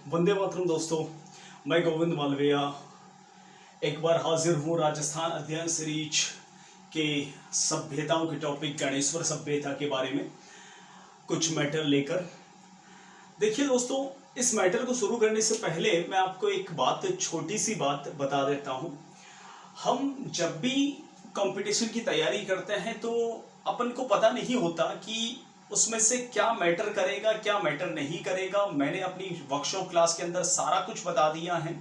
वंदे मातरम दोस्तों, मैं गोविंद मालविया एक बार हाजिर हूँ राजस्थान अध्ययन सीरीज के सभ्यताओं के टॉपिक गणेश्वर सभ्यता के बारे में कुछ मैटर लेकर। देखिए दोस्तों, इस मैटर को शुरू करने से पहले मैं आपको एक बात, छोटी सी बात बता देता हूँ। हम जब भी कंपटीशन की तैयारी करते हैं तो अपन को पता नहीं होता कि उसमें से क्या मैटर करेगा, क्या मैटर नहीं करेगा। मैंने अपनी वर्कशॉप क्लास के अंदर सारा कुछ बता दिया है,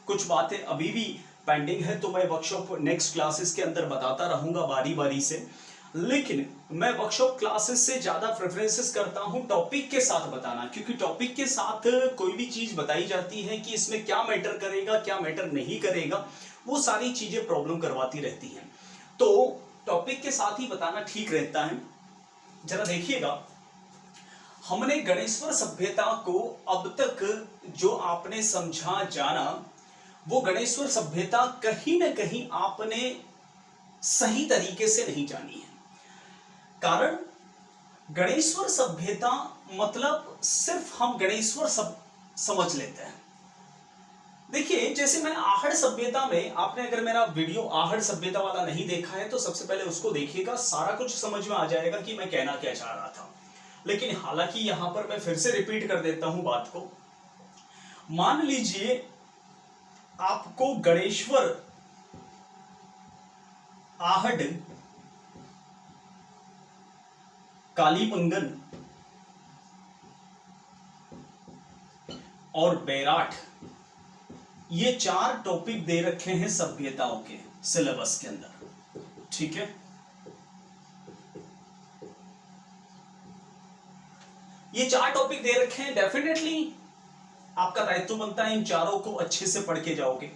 कुछ बातें अभी भी पेंडिंग है, तो मैं वर्कशॉप नेक्स्ट क्लासेस के अंदर बताता रहूँगा बारी बारी से। लेकिन मैं वर्कशॉप क्लासेस से ज़्यादा प्रेफरेंसेस करता हूँ टॉपिक के साथ बताना, क्योंकि टॉपिक के साथ कोई भी चीज़ बताई जाती है कि इसमें क्या मैटर करेगा, क्या मैटर नहीं करेगा, वो सारी चीज़ें प्रॉब्लम करवाती रहती हैं। तो टॉपिक के साथ ही बताना ठीक रहता है। जरा देखिएगा, हमने गणेश्वर सभ्यता को अब तक जो आपने समझा जाना, वो गणेश्वर सभ्यता कहीं ना कहीं आपने सही तरीके से नहीं जानी है। कारण गणेश्वर सभ्यता मतलब सिर्फ हम गणेश्वर समझ लेते हैं। देखिए, जैसे मैं आहड़ सभ्यता में, आपने अगर मेरा वीडियो आहड़ सभ्यता वाला नहीं देखा है तो सबसे पहले उसको देखिएगा, सारा कुछ समझ में आ जाएगा कि मैं कहना क्या चाह रहा था। लेकिन हालांकि यहां पर मैं फिर से रिपीट कर देता हूं बात को। मान लीजिए आपको गणेश्वर, आहड़, कालीबंगन और बैराठ, ये 4 टॉपिक दे रखे हैं सभ्यताओं के सिलेबस के अंदर, ठीक है। ये 4 टॉपिक दे रखे हैं, डेफिनेटली आपका दायित्व बनता है इन चारों को अच्छे से पढ़ के जाओगे।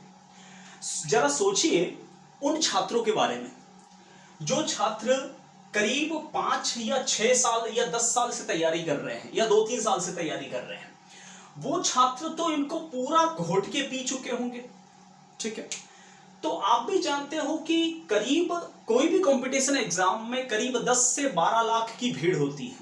जरा सोचिए उन छात्रों के बारे में जो छात्र करीब 5 या 6 साल या 10 साल से तैयारी कर रहे हैं, या 2-3 साल से तैयारी कर रहे हैं। वो छात्र तो इनको पूरा घोट के पी चुके होंगे, ठीक है। तो आप भी जानते हो कि करीब कोई भी कंपटीशन एग्जाम में करीब 10 से 12 लाख की भीड़ होती है,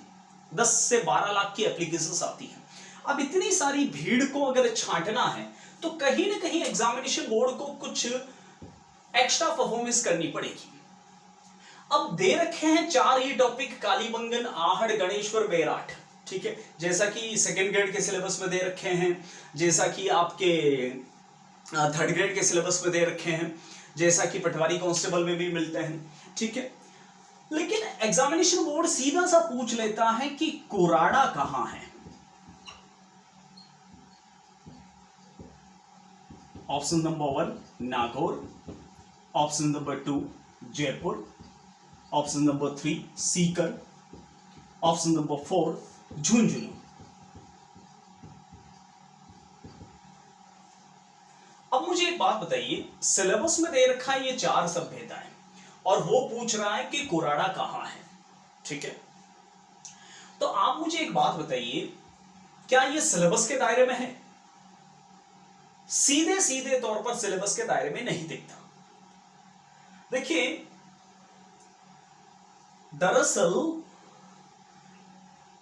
10 से 12 लाख की एप्लीकेशंस आती हैं। अब इतनी सारी भीड़ को अगर छांटना है तो कहीं ना कहीं एग्जामिनेशन बोर्ड को कुछ एक्स्ट्रा परफॉर्मेंस करनी पड़ेगी। अब दे रखे हैं 4 ये टॉपिक, कालीबंगन, आहड़, गणेश्वर, बैराठ, ठीक है। जैसा कि सेकेंड ग्रेड के सिलेबस में दे रखे हैं, जैसा कि आपके थर्ड ग्रेड के सिलेबस में दे रखे हैं, जैसा कि पटवारी कांस्टेबल में भी मिलते हैं, ठीक है। लेकिन एग्जामिनेशन बोर्ड सीधा सा पूछ लेता है कि कुराड़ा कहां है। Option number 1 Nagaur, option number 2 Jaipur, option number 3 Sikar, option number 4 Jhunjhunu. अब मुझे एक बात बताइए, सिलेबस में दे रखा है ये 4 सभ्यताएं और वो पूछ रहा है कि कुराड़ा कहां है, ठीक है। तो आप मुझे एक बात बताइए, क्या ये सिलेबस के दायरे में है? सीधे सीधे तौर पर सिलेबस के दायरे में नहीं दिखता। देखिए, दरअसल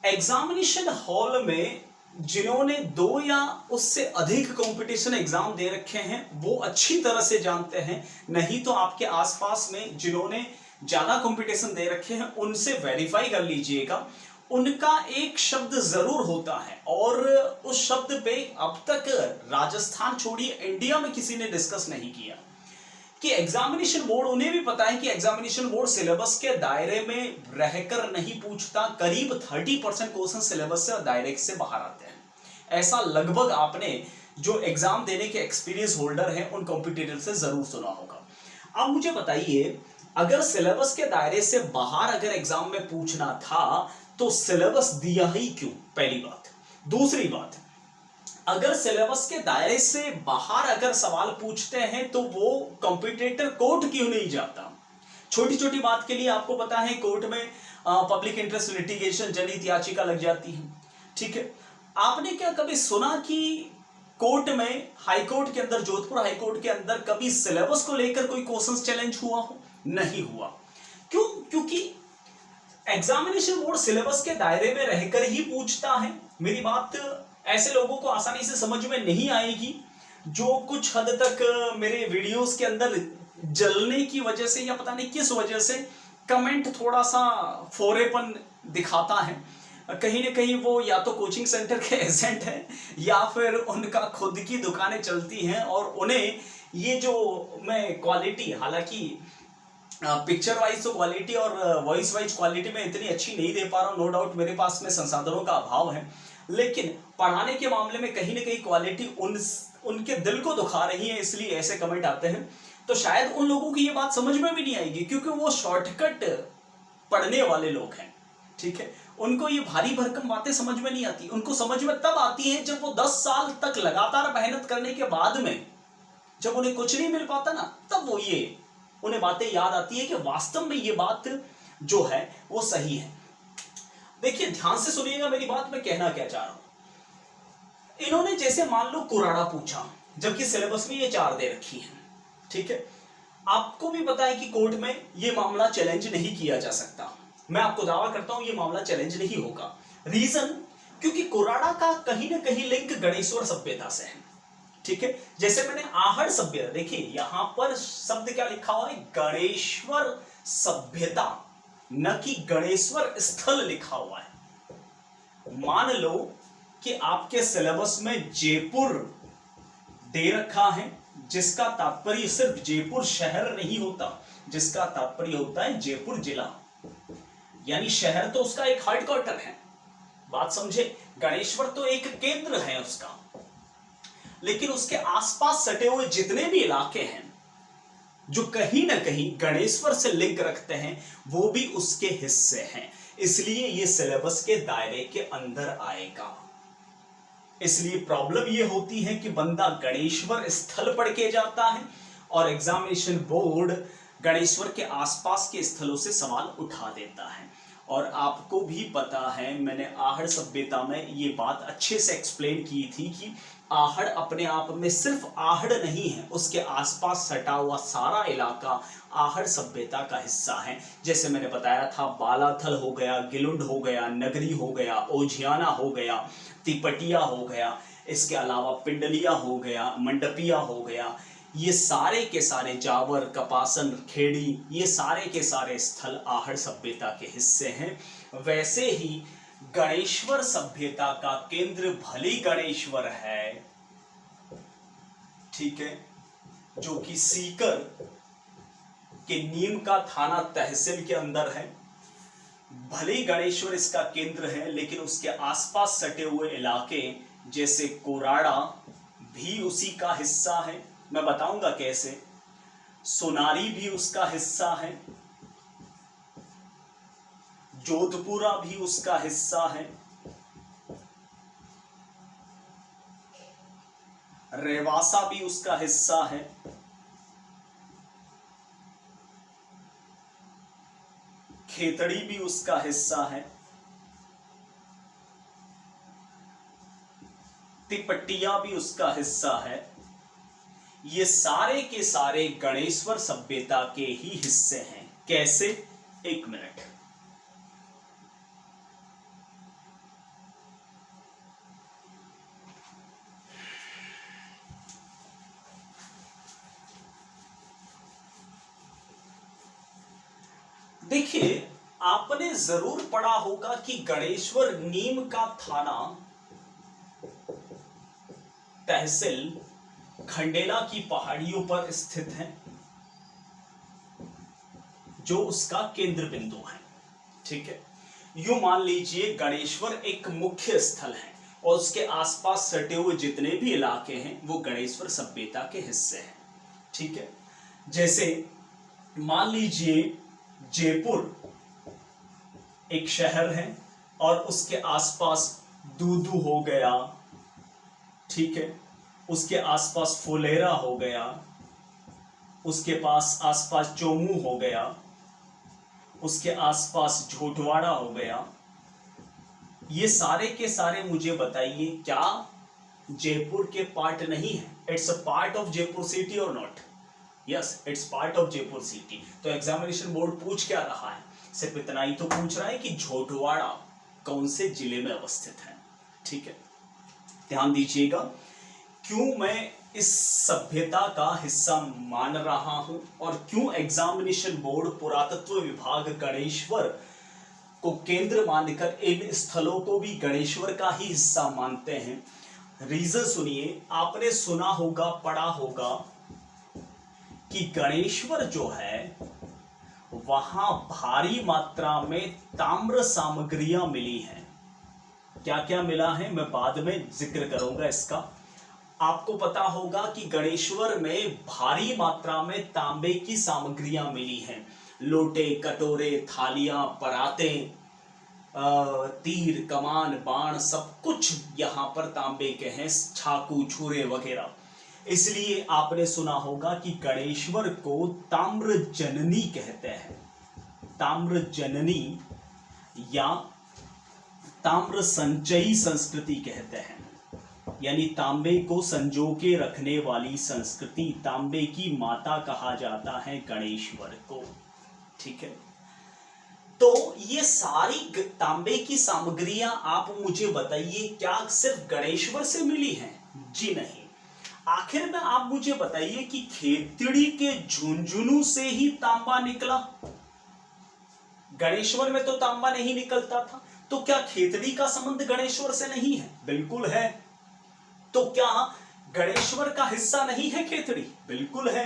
एग्जामिनेशन हॉल में जिन्होंने 2 या उससे अधिक कंपटीशन एग्जाम दे रखे हैं वो अच्छी तरह से जानते हैं। नहीं तो आपके आसपास में जिन्होंने ज्यादा कंपटीशन दे रखे हैं उनसे वेरीफाई कर लीजिएगा। उनका एक शब्द जरूर होता है और उस शब्द पे अब तक राजस्थान छोड़िए इंडिया में किसी ने डिस्कस नहीं किया कि एग्जामिनेशन बोर्ड, उन्हें भी पता है कि एग्जामिनेशन बोर्ड सिलेबस के दायरे में रहकर नहीं पूछता। करीब 30% क्वेश्चन सिलेबस से और दायरे से बाहर आते हैं। ऐसा लगभग आपने जो एग्जाम देने के एक्सपीरियंस होल्डर हैं उन कॉम्पिटिटर से जरूर सुना होगा। अब मुझे बताइए, अगर सिलेबस के दायरे से बाहर अगर एग्जाम में पूछना था तो सिलेबस दिया ही क्यों, पहली बात। दूसरी बात, अगर सिलेबस के दायरे से बाहर अगर सवाल पूछते हैं तो वो कॉम्पिटिटर कोर्ट क्यों नहीं जाता? छोटी छोटी बात के लिए आपको पता है कोर्ट में पब्लिक इंटरेस्ट लिटिगेशन, जनहित याचिका लग जाती है, ठीक है। आपने क्या कभी सुना कि कोर्ट में, हाई कोर्ट के अंदर, जोधपुर हाई कोर्ट के अंदर कभी सिलेबस को लेकर कोई क्वेश्चन चैलेंज हुआ हो? नहीं हुआ। क्यों? क्योंकि एग्जामिनेशन बोर्ड सिलेबस के दायरे में रहकर ही पूछता है। मेरी बात ऐसे लोगों को आसानी से समझ में नहीं आएगी जो कुछ हद तक मेरे वीडियोस के अंदर जलने की वजह से या पता नहीं किस वजह से कमेंट थोड़ा सा फोरेपन दिखाता है। कहीं ना कहीं वो या तो कोचिंग सेंटर के एजेंट हैं या फिर उनका खुद की दुकानें चलती हैं और उन्हें ये जो मैं क्वालिटी, हालांकि पिक्चर वाइज तो क्वालिटी और वॉइस वाइज क्वालिटी में इतनी अच्छी नहीं दे पा रहा हूँ, नो डाउट मेरे पास में संसाधनों का अभाव है, लेकिन पढ़ाने के मामले में कहीं ना कहीं क्वालिटी उनके दिल को दुखा रही है, इसलिए ऐसे कमेंट आते हैं। तो शायद उन लोगों की ये बात समझ में भी नहीं आएगी क्योंकि वो शॉर्टकट पढ़ने वाले लोग हैं, ठीक है। उनको ये भारी भरकम बातें समझ में नहीं आती, उनको समझ में तब आती है जब वो 10 साल तक लगातार मेहनत करने के बाद में जब उन्हें कुछ नहीं मिल पाता ना, तब वो ये उन्हें बातें याद आती है कि वास्तव में ये बात जो है वो सही है। देखिए ध्यान से सुनिएगा मेरी बात, मैं कहना क्या चाह रहा हूं। इन्होंने जैसे मान लो कुराड़ा पूछा, जबकि सिलेबस में ये 4 दे रखी है, ठीक है। आपको भी पता है कि कोर्ट में ये मामला चैलेंज नहीं किया जा सकता, मैं आपको दावा करता हूं ये मामला चैलेंज नहीं होगा। रीजन, क्योंकि कुराड़ा का कहीं ना कहीं लिंक गणेश्वर सभ्यता से है, ठीक है। जैसे मैंने आहड़ सभ्यता, देखिए यहां पर शब्द क्या लिखा हुआ है, गणेश्वर सभ्यता, न कि गणेश्वर स्थल लिखा हुआ है। मान लो कि आपके सिलेबस में जयपुर दे रखा है, जिसका तात्पर्य सिर्फ जयपुर शहर नहीं होता, जिसका तात्पर्य होता है जयपुर जिला, यानी शहर तो उसका एक हेडक्वार्टर है, बात समझे। गणेश्वर तो एक केंद्र है उसका, लेकिन उसके आसपास सटे हुए जितने भी इलाके हैं जो कहीं ना कहीं गणेश्वर से लिंक रखते हैं वो भी उसके हिस्से हैं, इसलिए ये सिलेबस के दायरे के अंदर आएगा। इसलिए प्रॉब्लम ये होती है कि बंदा गणेश्वर स्थल पढ़ के जाता है और एग्जामिनेशन बोर्ड गणेश्वर के आसपास के स्थलों से सवाल उठा देता है। और आपको भी पता है, मैंने आहड़ सभ्यता में ये बात अच्छे से एक्सप्लेन की थी कि आहड़ अपने आप में सिर्फ आहड़ नहीं है, उसके आसपास सटा हुआ सारा इलाका आहड़ सभ्यता का हिस्सा है। जैसे मैंने बताया था, बालाथल हो गया, गिलुंड हो गया, नगरी हो गया, ओझियाना हो गया, तिपटिया हो गया, इसके अलावा पिंडलिया हो गया, मंडपिया हो गया, ये सारे के सारे, जावर, कपासन, खेड़ी, ये सारे के सारे स्थल आहड़ सभ्यता के हिस्से हैं। वैसे ही गणेश्वर सभ्यता का केंद्र भली गणेश्वर है, ठीक है, जो कि सीकर के नीम का थाना तहसील के अंदर है। भली गणेश्वर इसका केंद्र है, लेकिन उसके आसपास सटे हुए इलाके जैसे कोराड़ा भी उसी का हिस्सा है, मैं बताऊंगा कैसे। सोनारी भी उसका हिस्सा है, जोधपुरा भी उसका हिस्सा है, रेवासा भी उसका हिस्सा है, खेतड़ी भी उसका हिस्सा है, तिपटिया भी उसका हिस्सा है। ये सारे के सारे गणेश्वर सभ्यता के ही हिस्से हैं। कैसे? एक मिनट। देखिए, आपने जरूर पढ़ा होगा कि गणेश्वर नीम का थाना तहसील खंडेला की पहाड़ियों पर स्थित है, जो उसका केंद्र बिंदु है, ठीक है। यूं मान लीजिए गणेश्वर एक मुख्य स्थल है और उसके आसपास सटे हुए जितने भी इलाके हैं वो गणेश्वर सभ्यता के हिस्से हैं, ठीक है। जैसे मान लीजिए जयपुर एक शहर है और उसके आसपास दूदू हो गया, ठीक है, उसके आसपास फुलेरा हो गया, उसके पास आसपास चोमू हो गया, उसके आसपास झोटवाड़ा हो गया। ये सारे के सारे मुझे बताइए क्या जयपुर के पार्ट नहीं है? It's a part of Jaipur city और not? Yes, it's part of Jaipur city. तो एग्जामिनेशन बोर्ड पूछ क्या रहा है? सिर्फ इतना ही तो पूछ रहा है कि झोटवाड़ा कौन से जिले में अवस्थित है, ठीक है। ध्यान दीजिएगा, क्यों मैं इस सभ्यता का हिस्सा मान रहा हूं और क्यों एग्जामिनेशन बोर्ड पुरातत्व विभाग गणेश्वर को केंद्र मानकर इन स्थलों को भी गणेश्वर का ही हिस्सा मानते हैं। रीजन सुनिए, आपने सुना होगा, पढ़ा होगा कि गणेश्वर जो है वहां भारी मात्रा में ताम्र सामग्रियां मिली हैं। क्या क्या मिला है मैं बाद में जिक्र करूंगा इसका। आपको पता होगा कि गणेश्वर में भारी मात्रा में तांबे की सामग्रियां मिली हैं। लोटे, कटोरे, थालियां, पराते, तीर, कमान, बाण, सब कुछ यहां पर तांबे के हैं, चाकू, छुरे वगैरह। इसलिए आपने सुना होगा कि गणेश्वर को ताम्र जननी कहते हैं। ताम्र जननी या ताम्र संचयी संस्कृति कहते हैं, यानी तांबे को संजो के रखने वाली संस्कृति। तांबे की माता कहा जाता है गणेश्वर को। ठीक है, तो ये सारी तांबे की सामग्रियां आप मुझे बताइए, क्या सिर्फ गणेश्वर से मिली हैं? जी नहीं। आखिर में आप मुझे बताइए कि खेतड़ी के झुंझुनू से ही तांबा निकला। गणेश्वर में तो तांबा नहीं निकलता था, तो क्या खेतड़ी का संबंध गणेश्वर से नहीं है? बिल्कुल है। तो क्या गणेश्वर का हिस्सा नहीं है खेतड़ी? बिल्कुल है।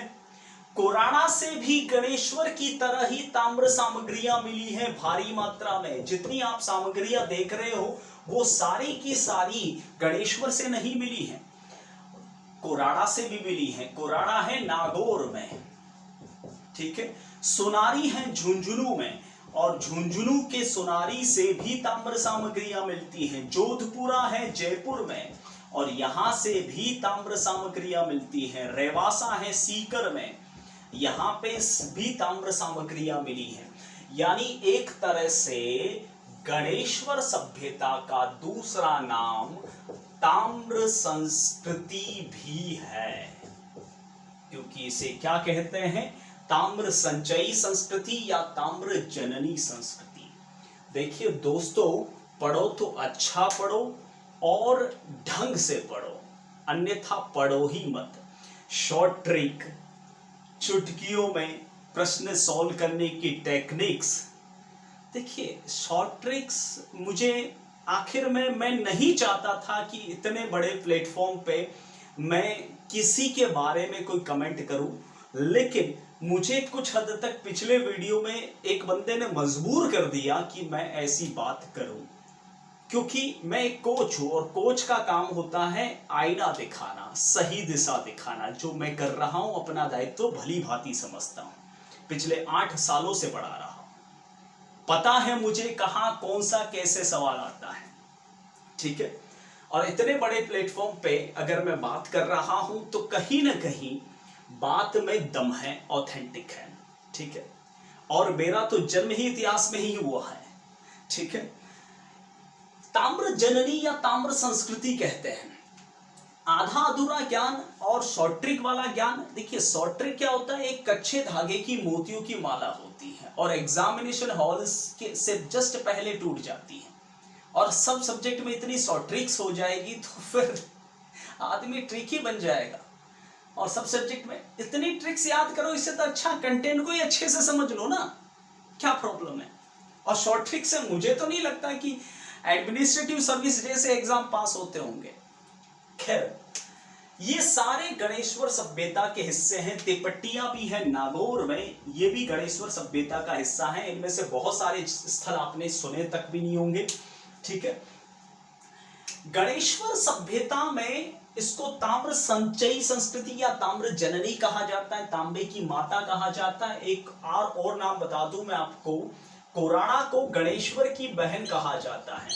कोराड़ा से भी गणेश्वर की तरह ही ताम्र सामग्रियां मिली हैं भारी मात्रा में। जितनी आप सामग्रियां देख रहे हो वो सारी की सारी गणेश्वर से नहीं मिली हैं, कोराड़ा से भी मिली हैं। कोराड़ा है नागौर में, ठीक है। सोनारी है झुंझुनू में, और झुंझुनू के सोनारी से भी ताम्र सामग्रियां मिलती हैं। जोधपुरा है जयपुर में, और यहां से भी ताम्र सामग्रियां मिलती हैं। रेवासा है सीकर में, यहां पे भी ताम्र सामग्रियां मिली हैं। यानी एक तरह से गणेश्वर सभ्यता का दूसरा नाम ताम्र संस्कृति भी है, क्योंकि इसे क्या कहते हैं? ताम्र संचयी संस्कृति या ताम्र जननी संस्कृति। देखिए दोस्तों, पढ़ो तो अच्छा पढ़ो और ढंग से पढ़ो, अन्यथा पढ़ो ही मत। शॉर्ट ट्रिक, चुटकियों में प्रश्न सॉल्व करने की टेक्निक्स। देखिए शॉर्ट ट्रिक्स मुझे आखिर में, मैं नहीं चाहता था कि इतने बड़े प्लेटफॉर्म पे मैं किसी के बारे में कोई कमेंट करूं, लेकिन मुझे कुछ हद तक पिछले वीडियो में एक बंदे ने मजबूर कर दिया कि मैं ऐसी बात करूं, क्योंकि मैं एक कोच हूं और कोच का काम होता है आईना दिखाना, सही दिशा दिखाना। जो मैं कर रहा हूं अपना दायित्व भली भांति समझता हूं, पिछले 8 सालों से पढ़ा रहा हूं, पता है मुझे कहां कौन सा कैसे सवाल आता है, ठीक है। और इतने बड़े प्लेटफॉर्म पे अगर मैं बात कर रहा हूं तो कहीं ना कहीं बात में दम है, ऑथेंटिक है, ठीक है। और मेरा तो जन्म ही इतिहास में ही हुआ है, ठीक है। ताम्र जननी या ताम्र संस्कृति कहते हैं आधा अधूरा ज्ञान और शॉर्ट ट्रिक वाला ज्ञान। देखिए शॉर्ट ट्रिक क्या होता है? एक कच्चे धागे की मोतियों की माला होती है और एग्जामिनेशन हॉल से जस्ट पहले टूट जाती है, और सब सब्जेक्ट में इतनी शॉर्ट ट्रिक्स हो जाएगी तो फिर आदमी ट्रिक ही बन जाएगा। और सब सब्जेक्ट में इतनी ट्रिक्स याद करो, इससे तो अच्छा कंटेंट को ही अच्छे से समझ लो ना, क्या प्रॉब्लम है। और शॉर्ट ट्रिक से मुझे तो नहीं लगता कि एडमिनिस्ट्रेटिव सर्विस जैसे एग्जाम पास होते होंगे। खैर, ये सारे गणेश्वर सभ्यता के हिस्से हैं। तेपट्टियां भी है नागौर में, ये भी गणेश्वर सभ्यता का हिस्सा है। इनमें से बहुत सारे स्थल आपने सुने तक भी नहीं होंगे, ठीक है। गणेश्वर सभ्यता में इसको ताम्र संचयी संस्कृति या ताम्र जननी कहा जाता है, तांबे की माता कहा जाता है। एक और नाम बता दूं मैं आपको, कोराड़ा को गणेश्वर की बहन कहा जाता है।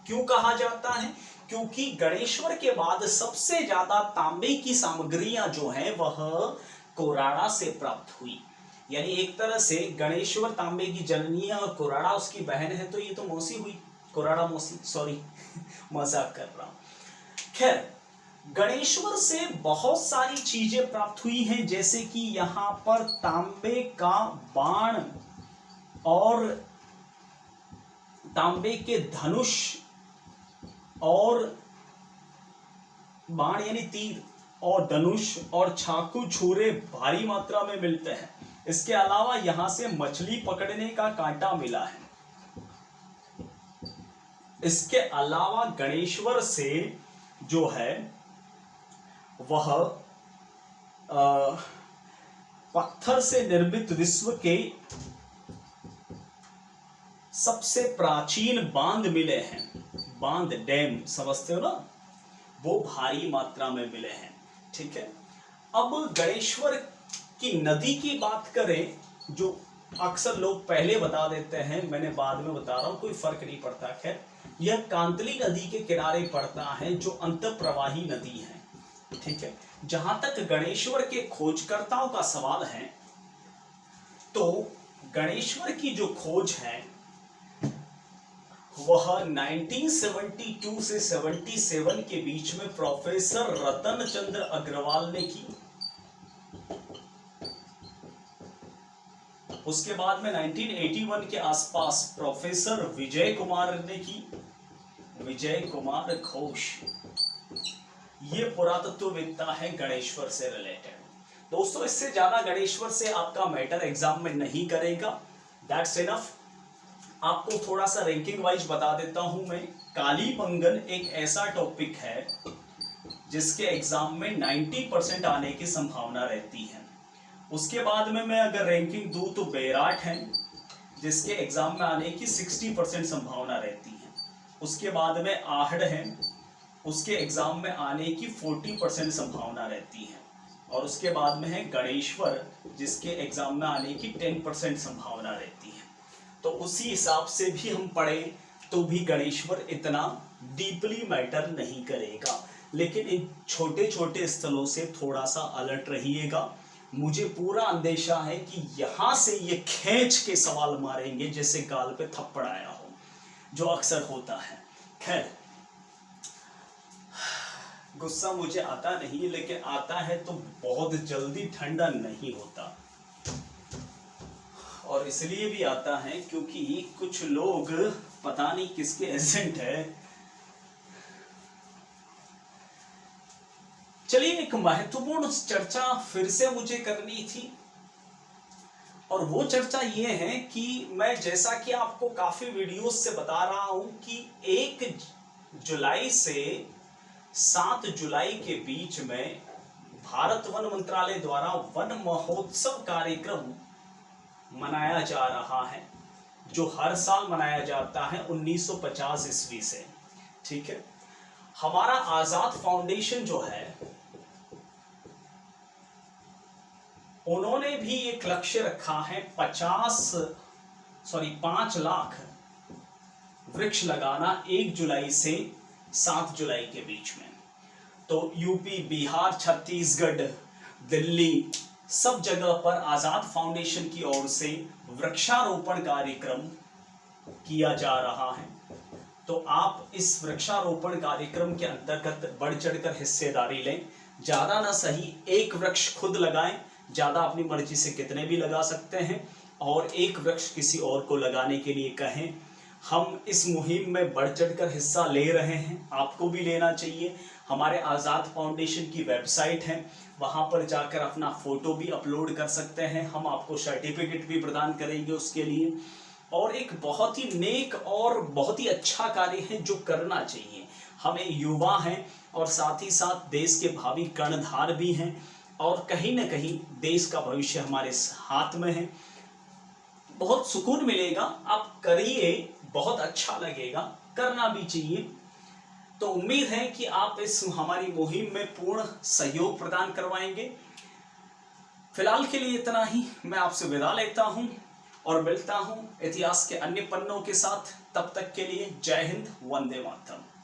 क्यों कहा जाता है? क्योंकि गणेश्वर के बाद सबसे ज्यादा तांबे की सामग्रियां जो हैं वह कोराड़ा से प्राप्त हुई। यानी एक तरह से गणेश्वर तांबे की जननी है और कोराड़ा उसकी बहन है, तो ये तो मौसी हुई, कोराड़ा मौसी, सॉरी मजाक कर रहा हूं। खैर, गणेश्वर से बहुत सारी चीजें प्राप्त हुई हैं, जैसे कि यहां पर तांबे का बाण और तांबे के धनुष और बाण यानी तीर और धनुष और चाकू छुरे भारी मात्रा में मिलते हैं। इसके अलावा यहां से मछली पकड़ने का कांटा मिला है। इसके अलावा गणेश्वर से जो है वह पत्थर से निर्मित विश्व के सबसे प्राचीन बांध मिले हैं। बांध, डैम समझते हो ना, वो भारी मात्रा में मिले हैं। ठीक है, अब गणेश्वर की नदी की बात करें, जो अक्सर लोग पहले बता देते हैं, मैंने बाद में बता रहा हूं, कोई फर्क नहीं पड़ता। खैर, यह कांतली नदी के किनारे पड़ता है, जो अंतःप्रवाही नदी है। ठीक है, जहां तक गणेश्वर के खोजकर्ताओं का सवाल है, तो गणेश्वर की जो खोज है वह 1972 से 77 के बीच में प्रोफेसर रतन चंद्र अग्रवाल ने की। उसके बाद में 1981 के आसपास प्रोफेसर विजय कुमार ने की, विजय कुमार घोष। ये पुरातत्ववेत्ता है गणेश्वर से रिलेटेड। दोस्तों, इससे ज्यादा गणेश्वर से आपका मैटर एग्जाम में नहीं करेगा, दैट्स इनफ। आपको थोड़ा सा रैंकिंग वाइज बता देता हूं मैं। कालीबंगन एक ऐसा टॉपिक है जिसके एग्जाम में 90% आने की संभावना रहती है। उसके बाद में मैं अगर रैंकिंग दूं तो बैराट है, जिसके एग्जाम में आने की 60% संभावना रहती है। उसके बाद में आहड़ है, उसके एग्जाम में आने की 40% संभावना रहती है। और उसके बाद में है गणेश्वर, जिसके एग्जाम में आने की 10% संभावना रहती है। तो उसी हिसाब से भी हम पढ़ें तो भी गणेश्वर इतना डीपली मैटर नहीं करेगा, लेकिन इन छोटे छोटे स्थलों से थोड़ा सा अलर्ट रहिएगा। मुझे पूरा अंदेशा है कि यहां से ये खींच के सवाल मारेंगे जैसे गाल पे थप्पड़ आया हो, जो अक्सर होता है। खैर, गुस्सा मुझे आता नहीं, लेकिन आता है तो बहुत जल्दी ठंडा नहीं होता। और इसलिए भी आता है क्योंकि कुछ लोग पता नहीं किसके एजेंट है। चलिए, एक महत्वपूर्ण चर्चा फिर से मुझे करनी थी, और वो चर्चा ये है कि मैं, जैसा कि आपको काफी वीडियोस से बता रहा हूं, कि 1 जुलाई से 7 जुलाई के बीच में भारत वन मंत्रालय द्वारा वन महोत्सव कार्यक्रम मनाया जा रहा है, जो हर साल मनाया जाता है 1950 ईस्वी से। ठीक है, हमारा आजाद फाउंडेशन जो है, उन्होंने भी एक लक्ष्य रखा है 5 लाख वृक्ष लगाना 1 जुलाई से 7 जुलाई के बीच में। तो यूपी, बिहार, छत्तीसगढ़, दिल्ली, सब जगह पर आजाद फाउंडेशन की ओर से वृक्षारोपण कार्यक्रम किया जा रहा है। तो आप इस वृक्षारोपण कार्यक्रम के अंतर्गत बढ़ चढ़कर हिस्सेदारी लें। ज्यादा ना सही 1 वृक्ष खुद लगाएं, ज्यादा अपनी मर्जी से कितने भी लगा सकते हैं, और 1 वृक्ष किसी और को लगाने के लिए कहें। हम इस मुहिम में बढ़ चढ़कर हिस्सा ले रहे हैं, आपको भी लेना चाहिए। हमारे आजाद फाउंडेशन की वेबसाइट है, वहां पर जाकर अपना फोटो भी अपलोड कर सकते हैं। हम आपको सर्टिफिकेट भी प्रदान करेंगे उसके लिए। और एक बहुत ही नेक और बहुत ही अच्छा कार्य है जो करना चाहिए। हमें युवा हैं और साथ ही साथ देश के भावी कर्णधार भी हैं, और कहीं ना कहीं देश का भविष्य हमारे हाथ में है। बहुत सुकून मिलेगा, आप करिए, बहुत अच्छा लगेगा, करना भी चाहिए। तो उम्मीद है कि आप इस हमारी मुहिम में पूर्ण सहयोग प्रदान करवाएंगे। फिलहाल के लिए इतना ही। मैं आपसे विदा लेता हूं और मिलता हूं इतिहास के अन्य पन्नों के साथ। तब तक के लिए जय हिंद, वंदे मातरम।